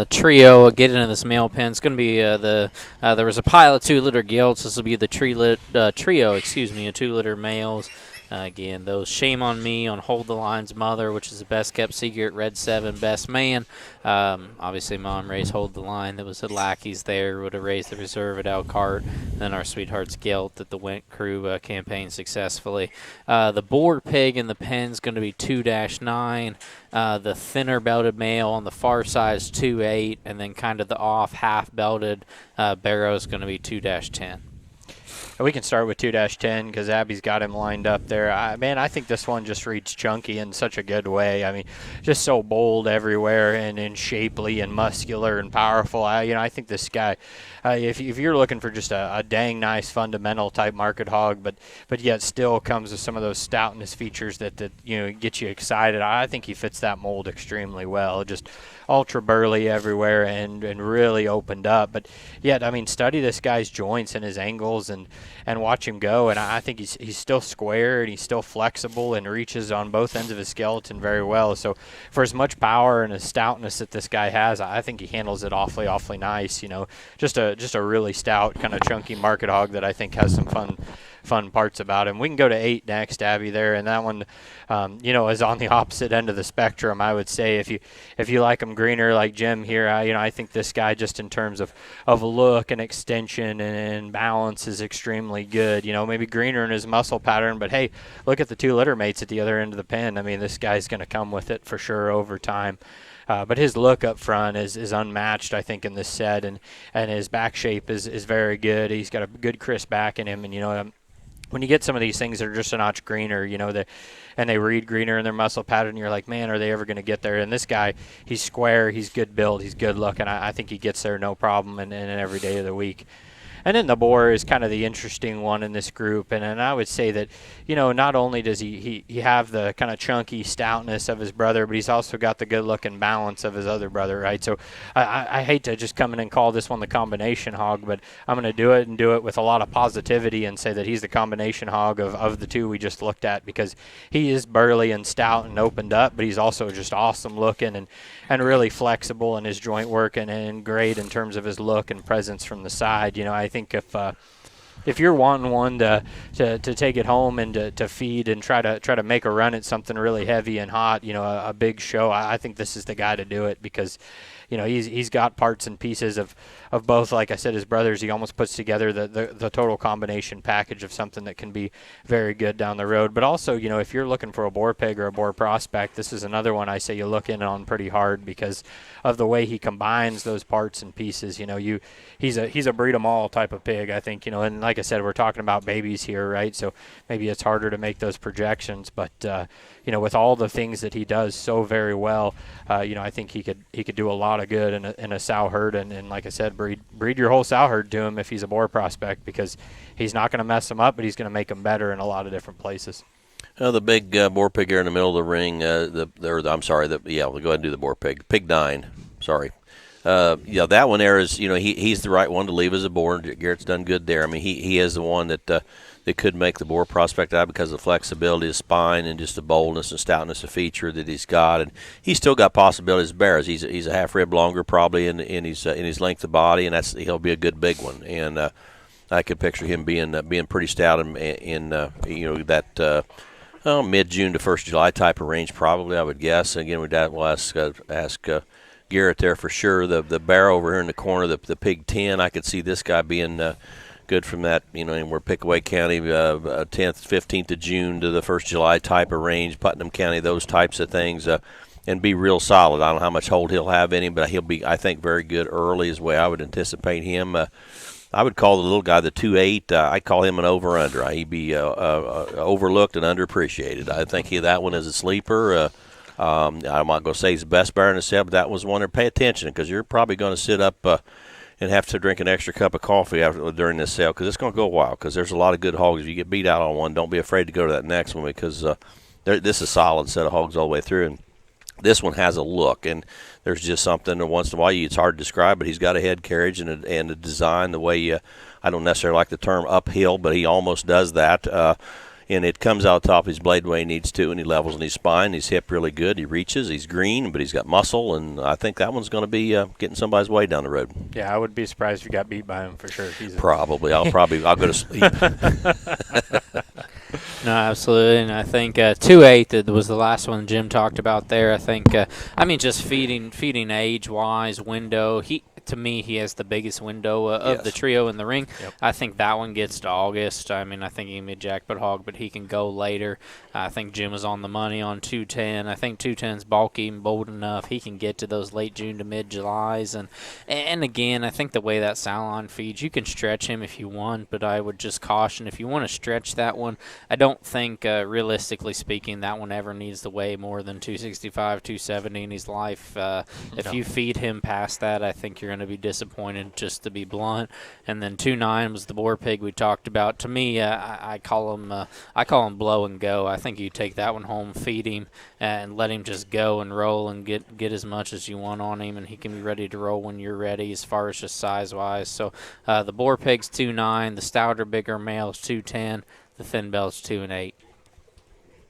Trio get into this male pen. It's going to be there was a pile of 2-liter gilts. This will be the trio, excuse me, of 2-liter males. Again, those Shame on Me on Hold the Line's mother, which is the best kept secret, Red 7 best man. Obviously, Mom raised Hold the Line. That was the lackeys there. Would have raised the reserve at Elkhart. Then our Sweetheart's Guilt that the Went crew campaigned successfully. The board pig in the pen's going to be 2-9. The thinner belted male on the far side is 2-8. And then kind of the off half belted barrow is going to be 2-10. We can start with 2-10 because Abby's got him lined up there. I think this one just reads chunky in such a good way. I mean, just so bold everywhere and shapely and muscular and powerful. I think this guy, if you're looking for just a dang nice fundamental type market hog, but yet still comes with some of those stoutness features that get you excited, I think he fits that mold extremely well. Just ultra burly everywhere and really opened up. But yet, study this guy's joints and his angles and watch him go. And I think he's still square and he's still flexible and reaches on both ends of his skeleton very well. So for as much power and as stoutness that this guy has, I think he handles it awfully nice. Just a really stout kind of chunky market hog that I think has some fun parts about him. We can go to 8 next, Abby, there, and that one, is on the opposite end of the spectrum. I would say if you like him greener like Jim here, I think this guy just in terms of look and extension and balance is extremely good. Maybe greener in his muscle pattern, but hey, look at the 2-liter mates at the other end of the pen. This guy's going to come with it for sure over time. But his look up front is unmatched, I think, in this set, and his back shape is very good. He's got a good crisp back in him, and when you get some of these things that are just a notch greener, and they read greener in their muscle pattern, you're like, man, are they ever going to get there? And this guy, he's square, he's good build, he's good looking. I think he gets there no problem in every day of the week. And then the boar is kind of the interesting one in this group. And I would say that, not only does he have the kind of chunky stoutness of his brother, but he's also got the good-looking balance of his other brother, right? So I hate to just come in and call this one the combination hog, but I'm going to do it with a lot of positivity and say that he's the combination hog of the two we just looked at, because he is burly and stout and opened up, but he's also just awesome looking and really flexible in his joint work and great in terms of his look and presence from the side. I think if you're wanting one to take it home and to feed and try to make a run at something really heavy and hot, a big show, I think this is the guy to do it, because he's got parts and pieces of both. Like I said, his brothers, he almost puts together the total combination package of something that can be very good down the road. But also, if you're looking for a boar pig or a boar prospect, this is another one I say you look in on pretty hard because of the way he combines those parts and pieces. He's a breed 'em all type of pig, I think, and like I said, we're talking about babies here, right? So maybe it's harder to make those projections, but with all the things that he does so very well, I think he could do a lot of good in a sow herd, and like I said, breed your whole sow herd to him if he's a boar prospect, because he's not going to mess them up, but he's going to make them better in a lot of different places. The big boar pig here in the middle of the ring. We'll go ahead and do the boar pig. Pig 9. Sorry. That one there is, he's the right one to leave as a boar. Garrett's done good there. He is the one that could make the boar prospect out because of the flexibility of spine and just the boldness and stoutness of feature that he's got. And he's still got possibilities as bears. He's a half rib longer probably in his length of body, and he'll be a good big one. And I could picture him being pretty stout in that mid-June to 1st July type of range probably, I would guess. Again, we'll ask Garrett there for sure. The barrow over here in the corner, the pig 10, I could see this guy being good from that, we're Pickaway County, 10th, 15th of June to the 1st July type of range, Putnam County, those types of things, and be real solid. I don't know how much hold he'll have in him, but he'll be, I think, very good early is the way I would anticipate him. I would call the little guy the 2-8. I'd call him an over-under. He'd be overlooked and underappreciated. I think that one is a sleeper. I'm not going to say he's the best bear in the set, but that was one to pay attention, because you're probably going to sit up and have to drink an extra cup of coffee during this sale, because it's going to go a while, because there's a lot of good hogs. If you get beat out on one, don't be afraid to go to that next one, because this is a solid set of hogs all the way through. And this one has a look, and there's just something that once in a while it's hard to describe, but he's got a head carriage and a design the way I don't necessarily like the term uphill, but he almost does that. and it comes out top his blade the way he needs to, and he levels in his spine. His hip really good. He reaches. He's green, but he's got muscle, and I think that one's going to be getting somebody's way down the road. Yeah, I would be surprised if you got beat by him for sure. Probably. I'll go to sleep. No, absolutely, and I think 2.8 that was the last one Jim talked about there. I think, just feeding age-wise window. To me, he has the biggest window of the trio in the ring. Yep. I think that one gets to August. I think he can be a jackpot hog, but he can go later. I think Jim was on the money on 210. I think 210's bulky and bold enough. He can get to those late June to mid-Julys. And again, I think the way that sound line feeds, you can stretch him if you want, but I would just caution if you want to stretch that one. I don't think, realistically speaking, that one ever needs to weigh more than 265, 270 in his life. If you feed him past that, I think you're going to be disappointed, just to be blunt. And then 2.9 was the boar pig we talked about. To me, I call him blow and go. I think you take that one home, feed him, and let him just go and roll and get as much as you want on him, and he can be ready to roll when you're ready as far as just size-wise. So the boar pig's 2.9, the stouter, bigger male's 2.10, the thin belt's 2.8.